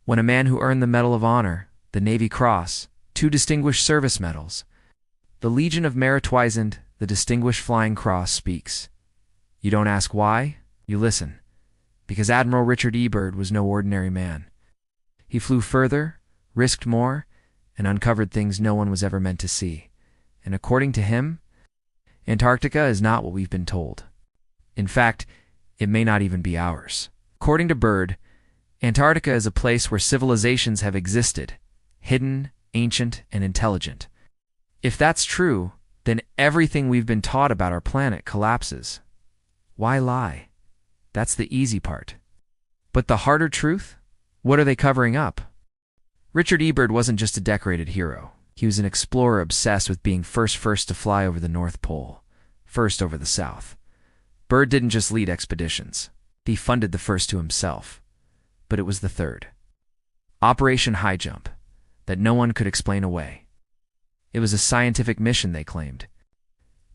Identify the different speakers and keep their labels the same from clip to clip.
Speaker 1: when a man who earned the Medal of Honor, the Navy Cross, 2 Distinguished Service Medals, the Legion of Merit wizened, the Distinguished Flying Cross speaks. You don't ask why, you listen. Because Admiral Richard E. Byrd was no ordinary man. He flew further, risked more, and uncovered things no one was ever meant to see. And according to him, Antarctica is not what we've been told. In fact, it may not even be ours. According to Byrd, Antarctica is a place where civilizations have existed, hidden, ancient, and intelligent. If that's true, then everything we've been taught about our planet collapses. Why lie? That's the easy part. But the harder truth? What are they covering up? Richard E. Byrd wasn't just a decorated hero. He was an explorer obsessed with being first to fly over the North Pole, first over the South. Byrd didn't just lead expeditions. He funded the first to himself. But it was the third. Operation Highjump, that no one could explain away. It was a scientific mission, they claimed.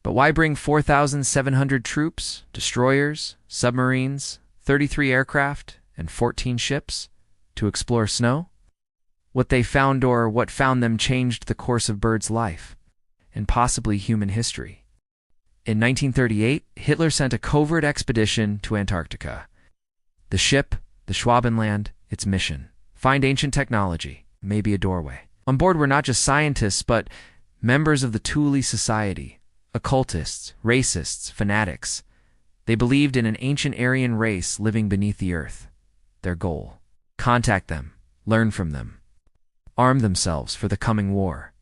Speaker 1: But why bring 4,700 troops, destroyers, submarines, 33 aircraft, and 14 ships to explore snow? What they found or what found them changed the course of Byrd's life, and possibly human history. In 1938, Hitler sent a covert expedition to Antarctica. The ship, the Schwabenland, its mission: find ancient technology, maybe a doorway. On board were not just scientists, but members of the Thule Society, occultists, racists, fanatics. They believed in an ancient Aryan race living beneath the earth. Their goal: contact them, learn from them, arm themselves for the coming war.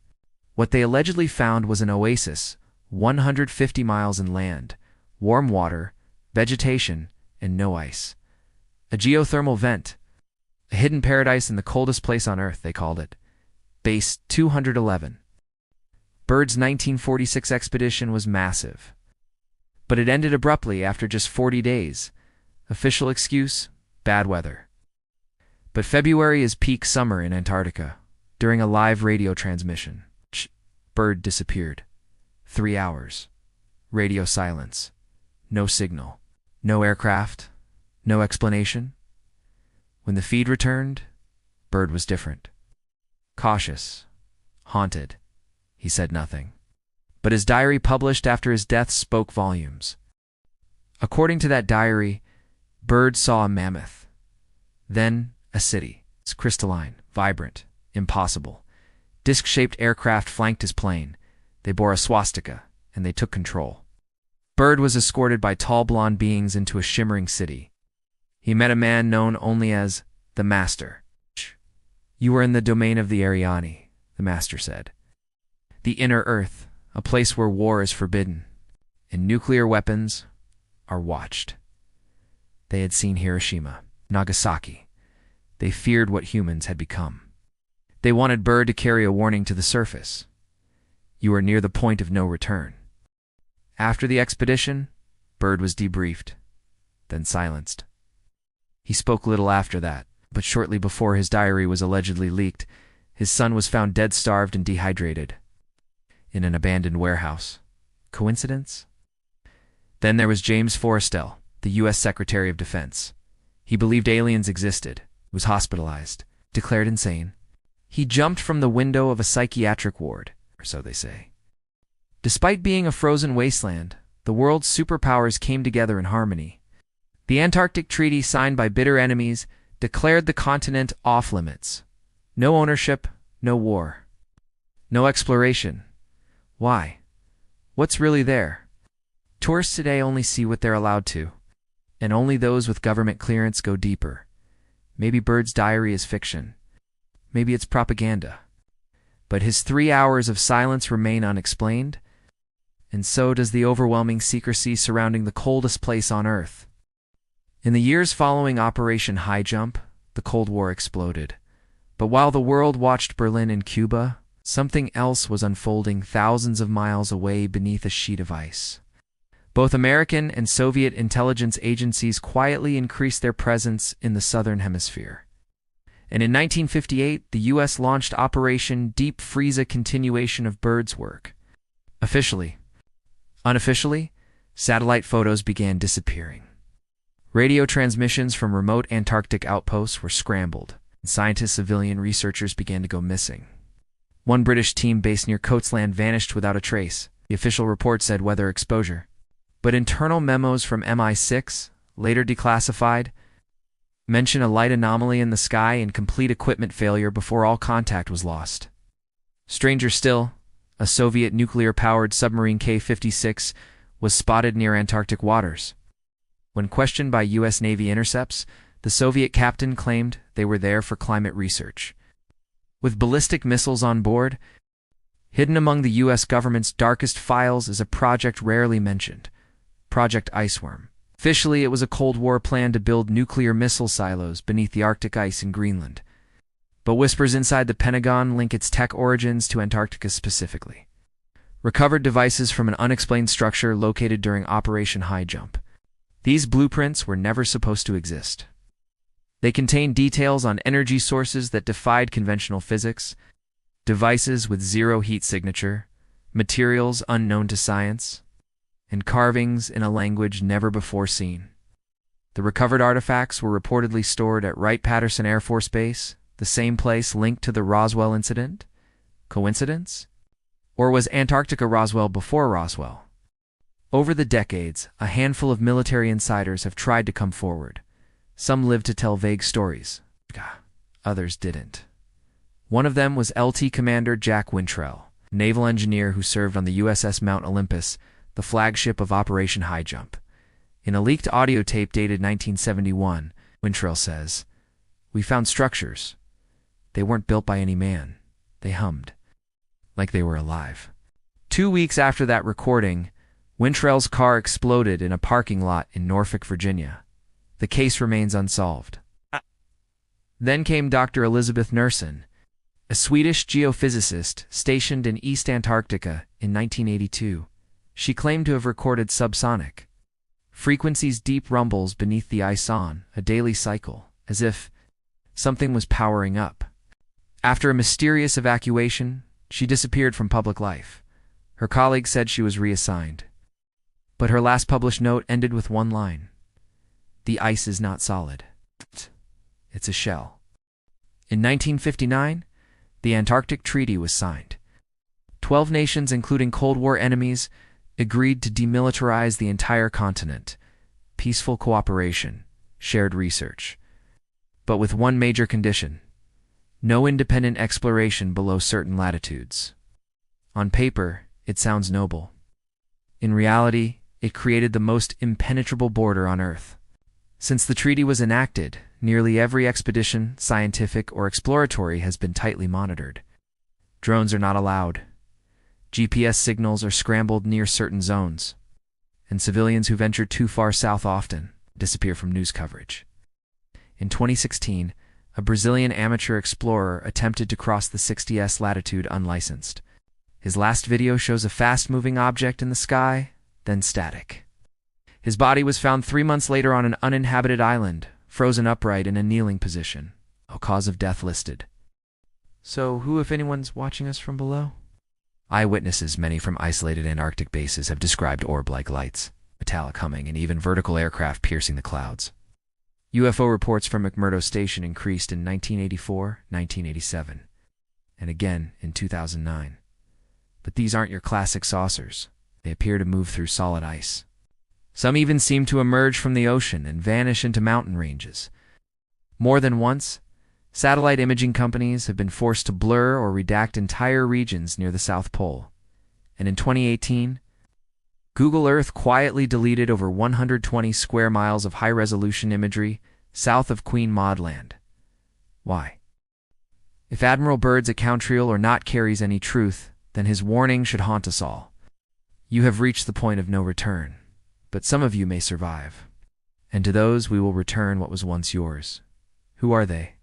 Speaker 1: What they allegedly found was an oasis, 150 miles inland, warm water, vegetation, and no ice. A geothermal vent, a hidden paradise in the coldest place on Earth, they called it. Base 211. Byrd's 1946 expedition was massive. But it ended abruptly after just 40 days. Official excuse: bad weather. But February is peak summer in Antarctica. During a live radio transmission, Byrd disappeared. 3 hours. Radio silence. No signal. No aircraft. No explanation. When the feed returned, Byrd was different. Cautious. Haunted. He said nothing. But his diary published after his death spoke volumes. According to that diary, Byrd saw a mammoth. Then a city. It's crystalline, vibrant, impossible. Disc-shaped aircraft flanked his plane. They bore a swastika, and they took control. Byrd was escorted by tall blonde beings into a shimmering city. He met a man known only as the Master. You are in the domain of the Ariani, the Master said. The inner Earth, a place where war is forbidden, and nuclear weapons are watched. They had seen Hiroshima, Nagasaki. They feared what humans had become. They wanted Byrd to carry a warning to the surface. You are near the point of no return. After the expedition, Byrd was debriefed, then silenced. He spoke little after that, but shortly before his diary was allegedly leaked, his son was found dead, starved, and dehydrated in an abandoned warehouse. Coincidence? Then there was James Forrestal, the U.S. Secretary of Defense. He believed aliens existed, was hospitalized, declared insane. He jumped from the window of a psychiatric ward, or so they say. Despite being a frozen wasteland, the world's superpowers came together in harmony. The Antarctic Treaty, signed by bitter enemies, declared the continent off limits. No ownership, no war. No exploration. Why? What's really there? Tourists today only see what they're allowed to, and only those with government clearance go deeper. Maybe Byrd's diary is fiction. Maybe it's propaganda. But his 3 hours of silence remain unexplained, and so does the overwhelming secrecy surrounding the coldest place on Earth. In the years following Operation Highjump, the Cold War exploded. But while the world watched Berlin and Cuba, something else was unfolding thousands of miles away beneath a sheet of ice. Both American and Soviet intelligence agencies quietly increased their presence in the Southern Hemisphere. And in 1958, the U.S. launched Operation Deep Freeze, a continuation of Byrd's work. Officially. Unofficially, satellite photos began disappearing. Radio transmissions from remote Antarctic outposts were scrambled. Scientists, civilian researchers began to go missing. One British team based near Coatsland vanished without a trace. The official report said weather exposure. But internal memos from MI6, later declassified, mention a light anomaly in the sky and complete equipment failure before all contact was lost. Stranger still, a Soviet nuclear-powered submarine K-56 was spotted near Antarctic waters. When questioned by U.S. Navy intercepts, the Soviet captain claimed they were there for climate research. With ballistic missiles on board, hidden among the U.S. government's darkest files is a project rarely mentioned, Project Iceworm. Officially, it was a Cold War plan to build nuclear missile silos beneath the Arctic ice in Greenland. But whispers inside the Pentagon link its tech origins to Antarctica specifically. Recovered devices from an unexplained structure located during Operation Highjump. These blueprints were never supposed to exist. They contained details on energy sources that defied conventional physics, devices with zero heat signature, materials unknown to science, and carvings in a language never before seen. The recovered artifacts were reportedly stored at Wright-Patterson Air Force Base, the same place linked to the Roswell incident. Coincidence? Or was Antarctica Roswell before Roswell? Over the decades, a handful of military insiders have tried to come forward. Some lived to tell vague stories. Others didn't. One of them was LT Commander Jack Wintrell, naval engineer who served on the USS Mount Olympus, the flagship of Operation Highjump. In a leaked audio tape dated 1971, Wintrell says, "We found structures. They weren't built by any man. They hummed. Like they were alive." 2 weeks after that recording, Wintrell's car exploded in a parking lot in Norfolk, Virginia. The case remains unsolved. Then came Dr. Elizabeth Nursen, a Swedish geophysicist stationed in East Antarctica in 1982. She claimed to have recorded subsonic frequencies, deep rumbles beneath the ice on a daily cycle, as if something was powering up. After a mysterious evacuation, she disappeared from public life. Her colleagues said she was reassigned. But her last published note ended with one line: "The ice is not solid. It's a shell." In 1959, the Antarctic Treaty was signed. 12 nations, including Cold War enemies, agreed to demilitarize the entire continent. Peaceful cooperation, shared research. But with one major condition: no independent exploration below certain latitudes. On paper, it sounds noble. In reality, it created the most impenetrable border on Earth. Since the treaty was enacted, nearly every expedition, scientific or exploratory, has been tightly monitored. Drones are not allowed. GPS signals are scrambled near certain zones, and civilians who venture too far south often disappear from news coverage. In 2016, a Brazilian amateur explorer attempted to cross the 60s latitude unlicensed. His last video shows a fast-moving object in the sky, then static. His body was found 3 months later on an uninhabited island, frozen upright in a kneeling position. No cause of death listed. So who, if anyone's watching us from below? Eyewitnesses, many from isolated Antarctic bases, have described orb-like lights, metallic humming, and even vertical aircraft piercing the clouds. UFO reports from McMurdo Station increased in 1984, 1987, and again in 2009. But these aren't your classic saucers. They appear to move through solid ice. Some even seem to emerge from the ocean and vanish into mountain ranges. More than once, satellite imaging companies have been forced to blur or redact entire regions near the South Pole. And in 2018, Google Earth quietly deleted over 120 square miles of high-resolution imagery south of Queen Maud Land. Why? If Admiral Byrd's account real or not carries any truth, then his warning should haunt us all. You have reached the point of no return, but some of you may survive. And to those we will return what was once yours. Who are they?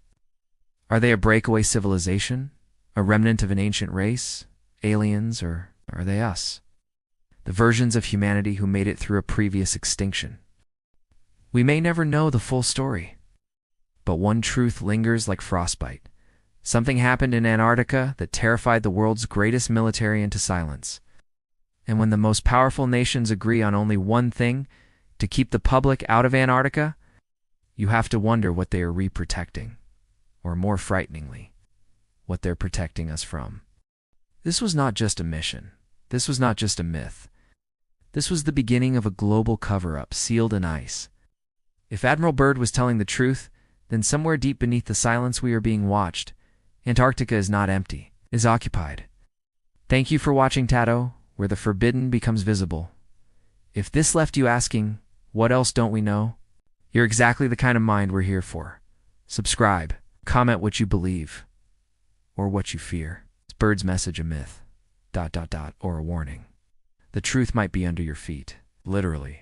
Speaker 1: Are they a breakaway civilization? A remnant of an ancient race? Aliens? Or are they us? The versions of humanity who made it through a previous extinction. We may never know the full story. But one truth lingers like frostbite. Something happened in Antarctica that terrified the world's greatest military into silence. And when the most powerful nations agree on only one thing, to keep the public out of Antarctica, you have to wonder what they are re-protecting. or more frighteningly, what they're protecting us from. This was not just a mission. This was not just a myth. This was the beginning of a global cover-up sealed in ice. If Admiral Byrd was telling the truth, then somewhere deep beneath the silence we are being watched, Antarctica is not empty, it is occupied. Thank you for watching Tato, where the forbidden becomes visible. If this left you asking, what else don't we know? You're exactly the kind of mind we're here for. Subscribe, comment what you believe, or what you fear. Is Byrd's message a myth? Or a warning? The truth might be under your feet, literally.